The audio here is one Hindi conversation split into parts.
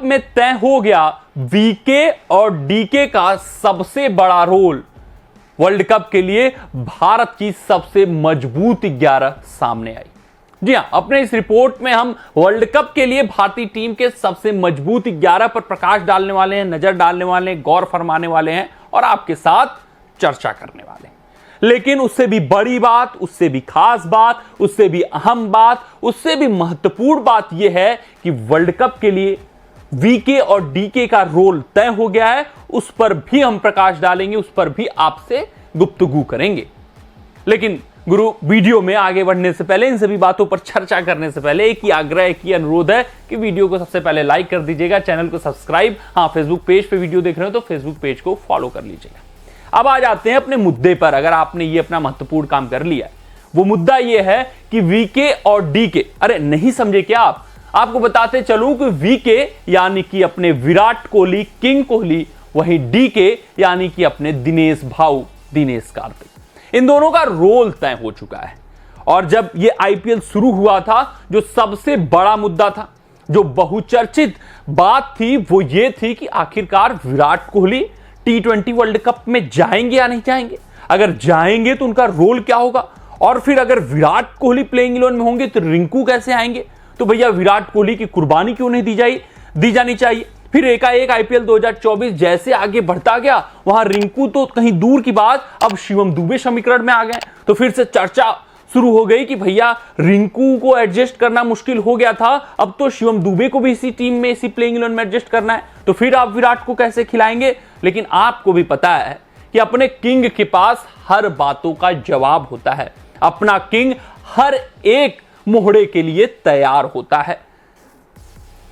में तय हो गया वीके और डीके का सबसे बड़ा रोल। वर्ल्ड कप के लिए भारत की सबसे मजबूत 11 सामने आई। जी हां, अपने इस रिपोर्ट में हम वर्ल्ड कप के लिए भारतीय टीम के सबसे मजबूत 11 पर प्रकाश डालने वाले हैं, नजर डालने वाले हैं, गौर फरमाने वाले हैं और आपके साथ चर्चा करने वाले हैं। लेकिन उससे भी बड़ी बात, उससे भी खास बात, उससे भी अहम बात, उससे भी महत्वपूर्ण बात यह है कि वर्ल्ड कप के लिए वीके और डीके का रोल तय हो गया है। उस पर भी हम प्रकाश डालेंगे, उस पर भी आपसे गुफ्तगू करेंगे। लेकिन गुरु, वीडियो में आगे बढ़ने से पहले, इन सभी बातों पर चर्चा करने से पहले एक ही आग्रह, एक ही अनुरोध है कि वीडियो को सबसे पहले लाइक कर दीजिएगा, चैनल को सब्सक्राइब, हाँ फेसबुक पेज पे वीडियो देख रहे हो तो फेसबुक पेज को फॉलो कर लीजिएगा। अब आ जाते हैं अपने मुद्दे पर। अगर आपने ये अपना महत्वपूर्ण काम कर लिया, वो मुद्दा ये है कि वीके और डीके, अरे नहीं समझे क्या आप? आपको बताते चलूं कि वीके यानी कि अपने विराट कोहली, किंग कोहली, वहीं डीके यानी कि अपने दिनेश भाऊ, दिनेश कार्तिक, इन दोनों का रोल तय हो चुका है। और जब ये आईपीएल शुरू हुआ था, जो सबसे बड़ा मुद्दा था, जो बहुचर्चित बात थी, वो ये थी कि आखिरकार Virat Kohli T20 world cup में जाएंगे या नहीं जाएंगे। अगर जाएंगे तो उनका रोल क्या होगा, और फिर अगर विराट कोहली प्लेइंग 11 में होंगे तो रिंकू कैसे आएंगे। तो भैया विराट कोहली की कुर्बानी क्यों नहीं दी जानी चाहिए। फिर एकाएक आईपीएल 2024 जैसे आगे बढ़ता गया, वहां रिंकू तो कहीं दूर की बात, अब शिवम दुबे समीकरण में आ गए। तो फिर से चर्चा शुरू हो गई कि भैया रिंकू को एडजस्ट करना मुश्किल हो गया था, अब तो शिवम दुबे को भी इसी टीम में, इसी प्लेइंग 11 में एडजस्ट करना है, तो फिर आप विराट को कैसे खिलाएंगे। लेकिन आपको भी पता है कि अपने किंग के पास हर बातों का जवाब होता है। अपना किंग हर एक मोहड़े के लिए तैयार होता है।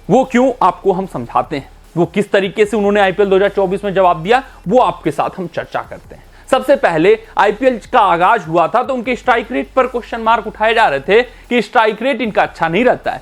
वो क्यों, आपको हम समझाते हैं। वो किस तरीके से उन्होंने आईपीएल 2024 में जवाब दिया, वो आपके साथ हम चर्चा करते हैं। सबसे पहले आईपीएल का आगाज हुआ था तो उनके स्ट्राइक रेट पर क्वेश्चन मार्क उठाए जा रहे थे कि स्ट्राइक रेट इनका अच्छा नहीं रहता है।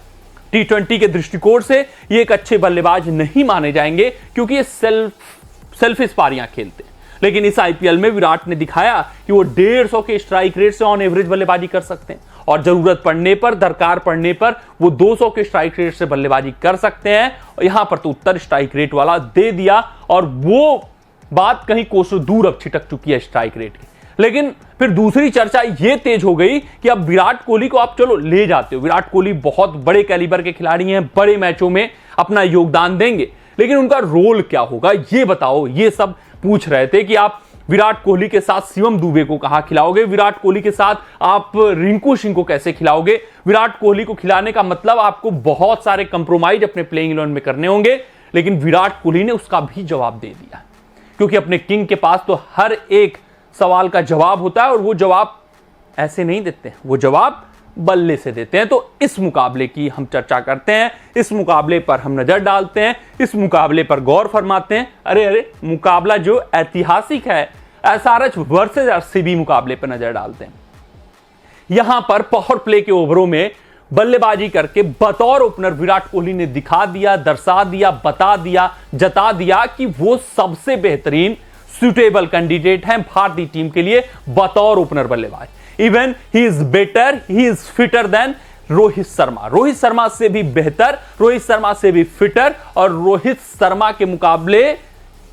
T20 के दृष्टिकोण से ये एक अच्छे बल्लेबाज नहीं माने जाएंगे, क्योंकि ये सेल्फिश पारियां खेलते हैं। लेकिन इस आईपीएल में विराट ने दिखाया कि वो 150 के स्ट्राइक रेट से ऑन एवरेज बल्लेबाजी कर सकते हैं, और जरूरत पड़ने पर, दरकार पड़ने पर वो 200 के स्ट्राइक रेट से बल्लेबाजी कर सकते हैं। और यहां पर तो उत्तर स्ट्राइक रेट वाला दे दिया, और वो बात कहीं कोसों दूर अब छिटक चुकी है स्ट्राइक रेट की। लेकिन फिर दूसरी चर्चा ये तेज हो गई कि अब विराट कोहली को आप चलो ले जाते हो, विराट कोहली बहुत बड़े कैलिबर के खिलाड़ी हैं, बड़े मैचों में अपना योगदान देंगे, लेकिन उनका रोल क्या होगा ये बताओ। ये सब पूछ रहे थे कि आप विराट कोहली के साथ शिवम दुबे को कहां खिलाओगे, विराट कोहली के साथ आप रिंकू सिंह को कैसे खिलाओगे। विराट कोहली को खिलाने का मतलब आपको बहुत सारे कंप्रोमाइज अपने प्लेइंग 11 में करने होंगे। लेकिन विराट कोहली ने उसका भी जवाब दे दिया, क्योंकि अपने किंग के पास तो हर एक सवाल का जवाब होता है, और वो जवाब ऐसे नहीं देते हैं, वो जवाब बल्ले से देते हैं। तो इस मुकाबले की हम चर्चा करते हैं, इस मुकाबले पर हम नजर डालते हैं, इस मुकाबले पर गौर फरमाते हैं। अरे मुकाबला जो ऐतिहासिक है, एसआरएच वर्सेस आरसीबी मुकाबले पर नजर डालते हैं। यहां पर पावर प्ले के ओवरों में बल्लेबाजी करके बतौर ओपनर विराट कोहली ने दिखा दिया, दर्शा दिया, बता दिया, जता दिया कि वो सबसे बेहतरीन सुटेबल कैंडिडेट हैं भारतीय टीम के लिए बतौर ओपनर बल्लेबाज। Even he is better, he is fitter then Rohit Sharma. Rohit Sharma से भी बेहतर, रोहित शर्मा से भी फिटर, और रोहित शर्मा के मुकाबले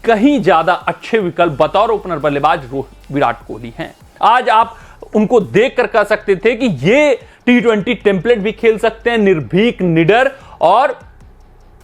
कहीं ज्यादा अच्छे विकल्प बतौर ओपनर बल्लेबाज विराट कोहली हैं। आज आप उनको देखकर कह सकते थे कि ये T20 टेम्पलेट भी खेल सकते हैं, निर्भीक, निडर और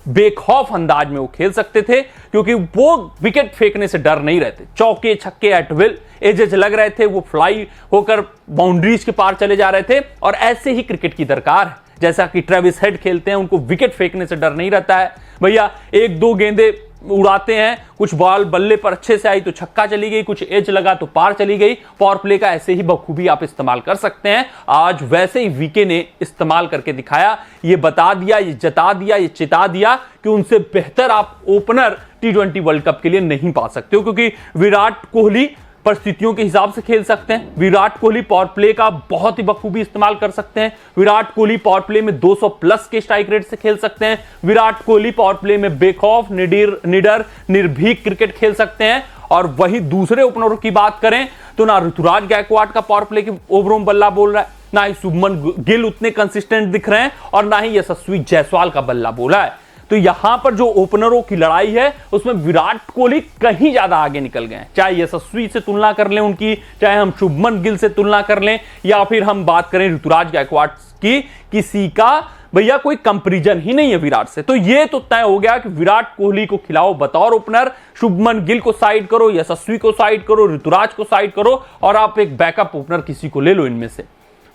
बेखौफ अंदाज में वो खेल सकते थे, क्योंकि वो विकेट फेंकने से डर नहीं रहते। चौके छक्के एट विल, एजेस लग रहे थे, वो फ्लाई होकर बाउंड्रीज के पार चले जा रहे थे, और ऐसे ही क्रिकेट की दरकार है। जैसा कि ट्रेविस हेड खेलते हैं, उनको विकेट फेंकने से डर नहीं रहता है। भैया एक दो गेंदे उड़ाते हैं, कुछ बॉल बल्ले पर अच्छे से आई तो छक्का चली गई, कुछ एज लगा तो पार चली गई। पावर प्ले का ऐसे ही बखूबी आप इस्तेमाल कर सकते हैं। आज वैसे ही वीके ने इस्तेमाल करके दिखाया, ये बता दिया, ये जता दिया, ये चिता दिया कि उनसे बेहतर आप ओपनर T20 वर्ल्ड कप के लिए नहीं पा सकते हो, क्योंकि विराट कोहली परिस्थितियों के हिसाब से खेल सकते हैं। विराट कोहली पावर प्ले का बहुत ही बखूबी इस्तेमाल कर सकते हैं। विराट कोहली पावर प्ले में 200 प्लस के स्ट्राइक रेट से खेल सकते हैं। विराट कोहली पावर प्ले में बेखौफ, निडर, निर्भीक क्रिकेट खेल सकते हैं। और वहीं दूसरे ओपनरों की बात करें तो ना ऋतुराज गायकवाड़ का पावर प्ले के ओवरों में बल्ला बोल रहा है, ना ही शुभमन गिल उतने कंसिस्टेंट दिख रहे हैं, और ना ही यशस्वी जायसवाल का बल्ला बोला है। तो यहां पर जो ओपनरों की लड़ाई है उसमें विराट कोहली कहीं ज्यादा आगे निकल गए हैं। चाहे यशस्वी से तुलना कर लें उनकी, चाहे हम शुभमन गिल से तुलना कर लें, या फिर हम बात करें ऋतुराज गायकवाड़ की, किसी का भैया कोई कंपैरिजन ही नहीं है विराट से। तो ये तो तय हो गया कि विराट कोहली को खिलाओ बतौर ओपनर, शुभमन गिल को साइड करो, यशस्वी को साइड करो, ऋतुराज को साइड करो, और आप एक बैकअप ओपनर किसी को ले लो इनमें से।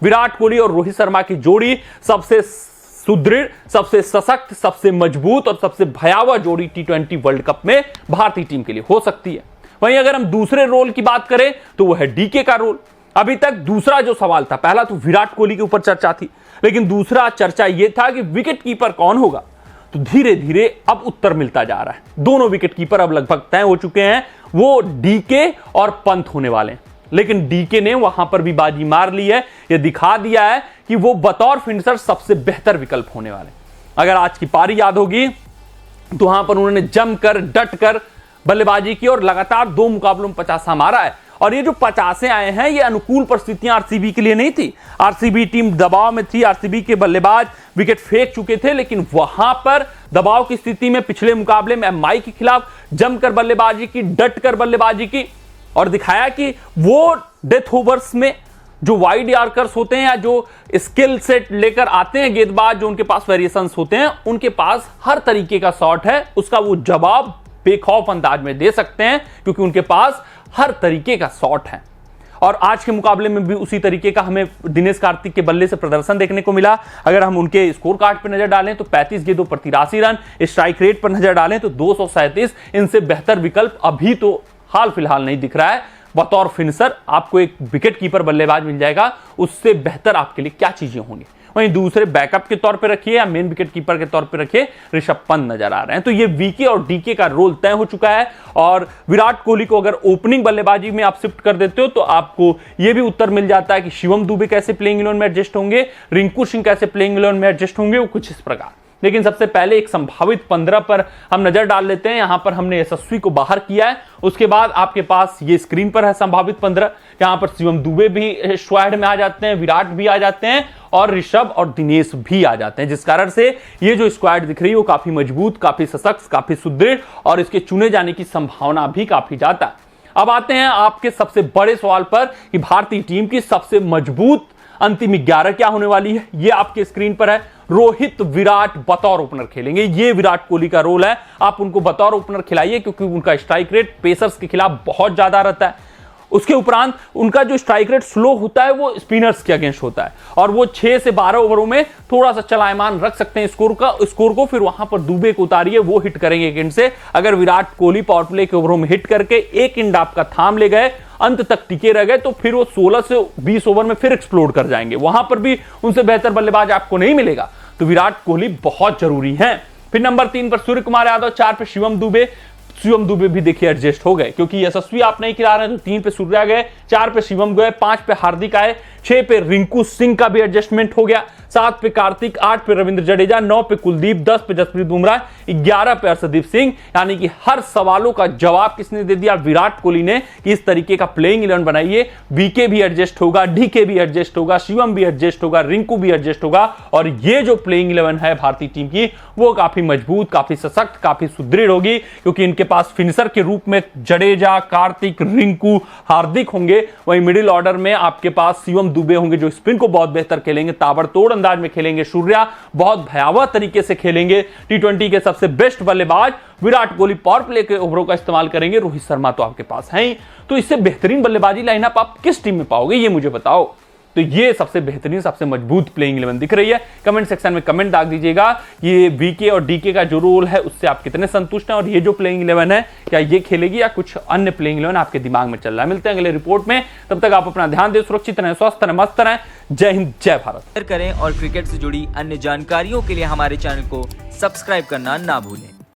विराट कोहली और रोहित शर्मा की जोड़ी सबसे सुदृढ़, सबसे सशक्त, सबसे मजबूत और सबसे भयावह जोड़ी T20 वर्ल्ड कप में भारतीय टीम के लिए हो सकती है। वहीं अगर हम दूसरे रोल की बात करें तो वह है डीके का रोल। अभी तक दूसरा जो सवाल था, पहला तो विराट कोहली के ऊपर चर्चा थी, लेकिन दूसरा चर्चा यह था कि विकेट कीपर कौन होगा। तो धीरे धीरे अब उत्तर मिलता जा रहा है। दोनों विकेट कीपर अब लगभग तय हो चुके हैं, वो डीके और पंत होने वाले हैं। लेकिन डीके ने वहां पर भी बाजी मार ली है, यह दिखा दिया है कि वो बतौर फिनिशर सबसे बेहतर विकल्प होने वाले। अगर आज की पारी याद होगी तो वहां पर उन्होंने जमकर डटकर बल्लेबाजी की और लगातार 2 मुकाबलों में 50 मारा है। और ये जो 50 आए हैं, ये अनुकूल परिस्थितियां आरसीबी के लिए नहीं थी। आरसीबी टीम दबाव में थी, आरसीबी के बल्लेबाज विकेट फेंक चुके थे, लेकिन वहां पर दबाव की स्थिति में पिछले मुकाबले में एमआई के खिलाफ जमकर बल्लेबाजी की, डटकर बल्लेबाजी की और दिखाया कि वो डेथ ओवर्स में जो वाइड यॉर्कर्स होते हैं या जो स्किल सेट लेकर आते हैं गेंदबाज, जो उनके पास वेरिएशंस होते हैं, उनके पास हर तरीके का शॉट है, उसका वो जवाब बेखौफ अंदाज में दे सकते हैं, क्योंकि उनके पास हर तरीके का शॉट है। और आज के मुकाबले में भी उसी तरीके का हमें दिनेश कार्तिक के बल्ले से प्रदर्शन देखने को मिला। अगर हम उनके स्कोर कार्ड पर नजर डालें तो 35 गेंदों पर 83 रन, स्ट्राइक रेट पर नजर डालें तो 237। इनसे बेहतर विकल्प अभी तो हाल फिलहाल नहीं दिख रहा है। बतौर फिनिशर आपको एक विकेट कीपर बल्लेबाज मिल जाएगा, उससे बेहतर आपके लिए क्या चीजें होंगी। वहीं दूसरे बैकअप के तौर पे रखिए या मेन विकेट कीपर के तौर पे रखिए, ऋषभ पंत नजर आ रहे हैं। तो ये वीके और डीके का रोल तय हो चुका है। और विराट कोहली को अगर ओपनिंग बल्लेबाजी में आप शिफ्ट कर देते हो तो आपको यह भी उत्तर मिल जाता है कि शिवम दुबे कैसे प्लेइंग 11 में एडजस्ट होंगे, रिंकू सिंह कैसे प्लेइंग 11 में एडजस्ट होंगे, वो कुछ इस प्रकार। लेकिन सबसे पहले एक संभावित 15 पर हम नजर डाल लेते हैं। यहां पर हमने यशस्वी को बाहर किया है, उसके बाद आपके पास ये स्क्रीन पर है संभावित 15। यहां पर शिवम दुबे भी स्क्वाड में आ जाते हैं, विराट भी आ जाते हैं और ऋषभ और दिनेश भी आ जाते हैं, जिस कारण से ये जो स्क्वाड दिख रही है वो काफी मजबूत, काफी सशक्त, काफी सुदृढ़ और इसके चुने जाने की संभावना भी काफी ज्यादा है। अब आते हैं आपके सबसे बड़े सवाल पर कि भारतीय टीम की सबसे मजबूत अंतिम 11 क्या होने वाली है। ये आपके स्क्रीन पर है। रोहित, विराट बतौर ओपनर खेलेंगे। ये विराट कोहली का रोल है, आप उनको बतौर ओपनर खिलाइए, क्योंकि उनका स्ट्राइक रेट पेसर्स के खिलाफ बहुत ज्यादा रहता है। उसके उपरांत उनका जो स्ट्राइक रेट स्लो होता है वो स्पिनर्स के अगेंस्ट होता है, और वो 6 से 12 ओवरों में थोड़ा सा चलायमान रख सकते हैं स्कोर को। फिर वहां पर दुबे को उतारिए, वो हिट करेंगे एक एंड से। अगर विराट कोहली पावर प्ले के ओवरों में हिट करके एक एंड आपका थाम ले गए, अंत तक टिके रह गए, तो फिर वो 16 से 20 ओवर में फिर एक्सप्लोड कर जाएंगे। वहां पर भी उनसे बेहतर बल्लेबाज आपको नहीं मिलेगा। तो विराट कोहली बहुत जरूरी है। फिर नंबर 3 पर सूर्य कुमार यादव, 4 पे शिवम दुबे। शिवम दुबे भी देखिए एडजस्ट हो गए, क्योंकि यशस्वी आप नहीं खिला रहे हैं, तो 3 पे सूर्या गए, 4 पे शिवम गए, 5 पे हार्दिक आए, 6 पे रिंकू सिंह का भी एडजस्टमेंट हो गया, 7 पे कार्तिक, 8 पे रविंद्र जडेजा, 9 पे कुलदीप, 10 पे जसप्रीत बुमराह, 11 पे अर्शदीप सिंह। यानी कि हर सवालों का जवाब किसने दे दिया? विराट कोहली ने, कि इस तरीके का प्लेइंग 11 बनाइए। वीके भी एडजस्ट होगा, डीके भी एडजस्ट होगा, शिवम भी एडजस्ट होगा, रिंकू भी एडजस्ट होगा, और ये जो प्लेइंग 11 है भारतीय टीम की, वो काफी मजबूत, काफी सशक्त, काफी सुदृढ़ होगी, क्योंकि इनके पास फिनिशर के रूप में जडेजा, कार्तिक, रिंकू, हार्दिक होंगे। वहीं मिडिल ऑर्डर में आपके पास शिवम दुबे होंगे, जो स्पिन को बहुत बेहतर खेलेंगे, ताबड़तोड़ अंदाज में खेलेंगे। सूर्या बहुत भयावह तरीके से खेलेंगे। T20 के सबसे बेस्ट बल्लेबाज विराट कोहली पावर प्ले के ओवरों का इस्तेमाल करेंगे। रोहित शर्मा तो आपके पास है ही, तो इससे बेहतरीन बल्लेबाजी लाइनअप आप किस टीम में पाओगे, ये मुझे बताओ। तो ये सबसे बेहतरीन, सबसे मजबूत प्लेइंग 11 दिख रही है। कमेंट सेक्शन में कमेंट डाल दीजिएगा, ये वीके और डीके का जो रोल है उससे आप कितने संतुष्ट हैं, और ये जो प्लेइंग 11 है क्या ये खेलेगी या कुछ अन्य प्लेइंग 11 आपके दिमाग में चल रहा है। मिलते हैं अगले रिपोर्ट में, तब तक आप अपना ध्यान दें, सुरक्षित रहें, स्वस्थ रहें, मस्त रहें। जय हिंद, जय भारत। शेयर करें और क्रिकेट से जुड़ी अन्य जानकारियों के लिए हमारे चैनल को सब्सक्राइब करना ना भूलें।